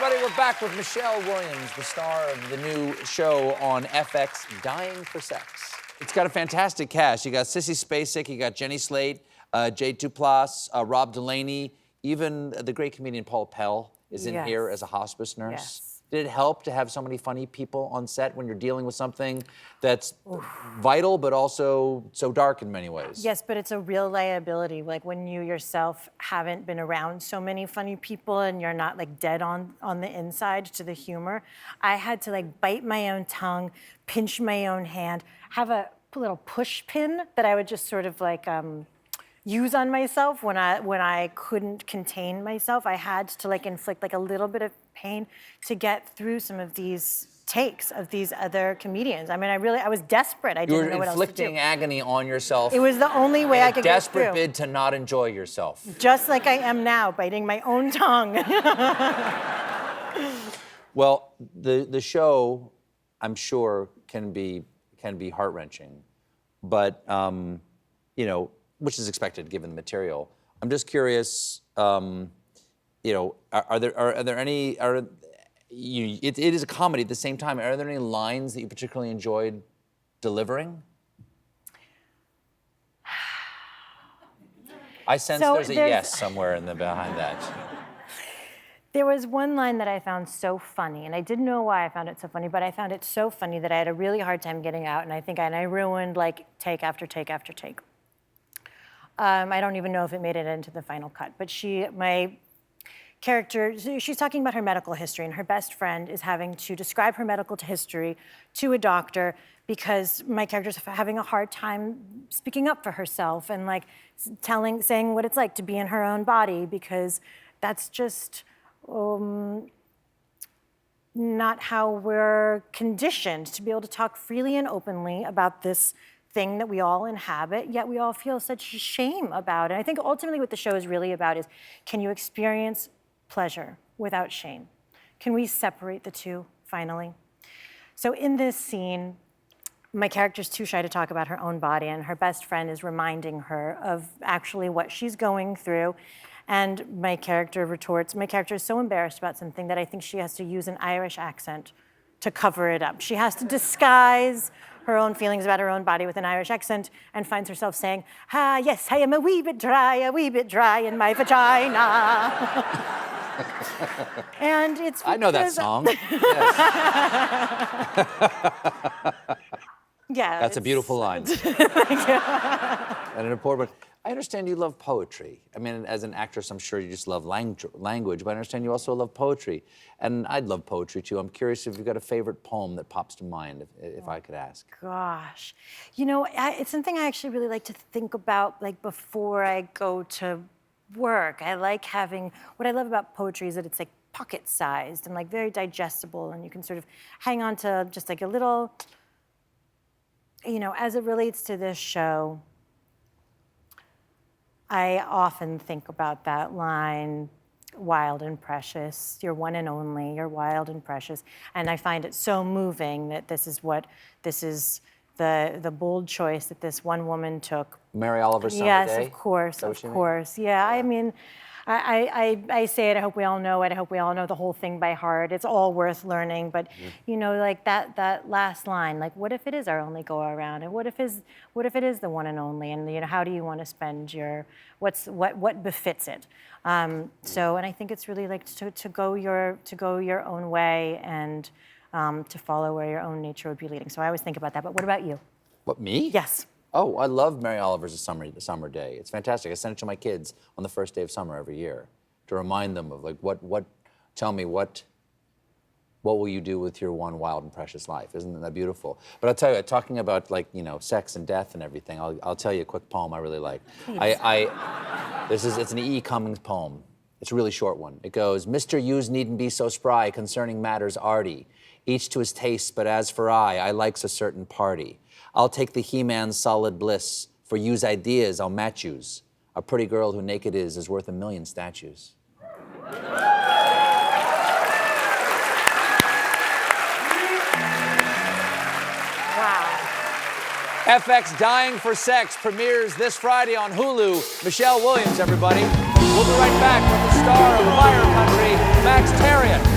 everybody. We're back with Michelle Williams, the star of the new show on FX, Dying for Sex. It's got a fantastic cast. You got Sissy Spacek, you got Jenny Slate, Jade Duplass, Rob Delaney, even the great comedian Paul Pell is in here as a hospice nurse. Yes. Did it help to have so many funny people on set when you're dealing with something that's vital but also so dark in many ways? Yes, but it's a real liability. Like when you yourself haven't been around so many funny people and you're not like dead on the inside to the humor. I had to like bite my own tongue, pinch my own hand, have a little push pin that I would just sort of like use on myself when I couldn't contain myself. I had to like inflict like a little bit of pain to get through some of these takes of these other comedians. I mean, I was desperate. I didn't know what else to do. You were inflicting agony on yourself. It was the only way I could get through. Desperate bid to not enjoy yourself. Just like I am now, biting my own tongue. Well, the show, I'm sure, can be heart-wrenching, but you know, which is expected given the material. I'm just curious, you know, are there any? It is a comedy at the same time. Are there any lines that you particularly enjoyed delivering? I sense there's a yes somewhere behind that. There was one line that I found so funny, and I didn't know why I found it so funny, but I found it so funny that I had a really hard time getting out, and I ruined like take after take after take. I don't even know if it made it into the final cut, but my character, she's talking about her medical history, and her best friend is having to describe her medical history to a doctor because my character's having a hard time speaking up for herself and like saying what it's like to be in her own body, because that's just not how we're conditioned to be able to talk freely and openly about this thing that we all inhabit, yet we all feel such shame about it. I think ultimately what the show is really about is, can you experience pleasure without shame? Can we separate the two, finally? So in this scene, my character's too shy to talk about her own body, and her best friend is reminding her of actually what she's going through. And my character retorts, my character is so embarrassed about something that I think she has to use an Irish accent to cover it up. She has to disguise her own feelings about her own body with an Irish accent and finds herself saying, yes, I am a wee bit dry in my vagina. And it's I know that song. Yes. Yeah. That's a beautiful line. Thank you. And an important one. I understand you love poetry. I mean, as an actress, I'm sure you just love language, but I understand you also love poetry. And I'd love poetry, too. I'm curious if you've got a favorite poem that pops to mind, if I could ask. Gosh. You know, it's something I actually really like to think about, like, before I go to work. I like what I love about poetry is that it's, like, pocket-sized and, like, very digestible, and you can sort of hang on to just, like, a little, you know, as it relates to this show, I often think about that line, wild and precious, you're one and only, you're wild and precious. And I find it so moving that this is the bold choice that this one woman took. Mary Oliver's Summer Yes, Day? of course. Yeah, I mean, I say it, I hope we all know it, I hope we all know the whole thing by heart. It's all worth learning, but you know, like that last line, like what if it is our only go around? And what if it is the one and only? And you know, how do you want to spend what befits it? So, and I think it's really like to go your own way and to follow where your own nature would be leading. So I always think about that, but what about you? What, me? Yes. Oh, I love Mary Oliver's Summer Day. It's fantastic. I send it to my kids on the first day of summer every year to remind them of like tell me what will you do with your one wild and precious life? Isn't that beautiful? But I'll tell you, talking about like, you know, sex and death and everything, I'll tell you a quick poem I really like. It's an E. Cummings poem. It's a really short one. It goes, Mr. Hughes needn't be so spry concerning matters arty. Each to his taste, but as for I likes a certain party. I'll take the He-Man's solid bliss. For you's ideas, I'll match you's. A pretty girl who naked is worth 1,000,000 statues. Wow. FX Dying for Sex premieres this Friday on Hulu. Michelle Williams, everybody. We'll be right back with the star of Fire Country, Max Terrian.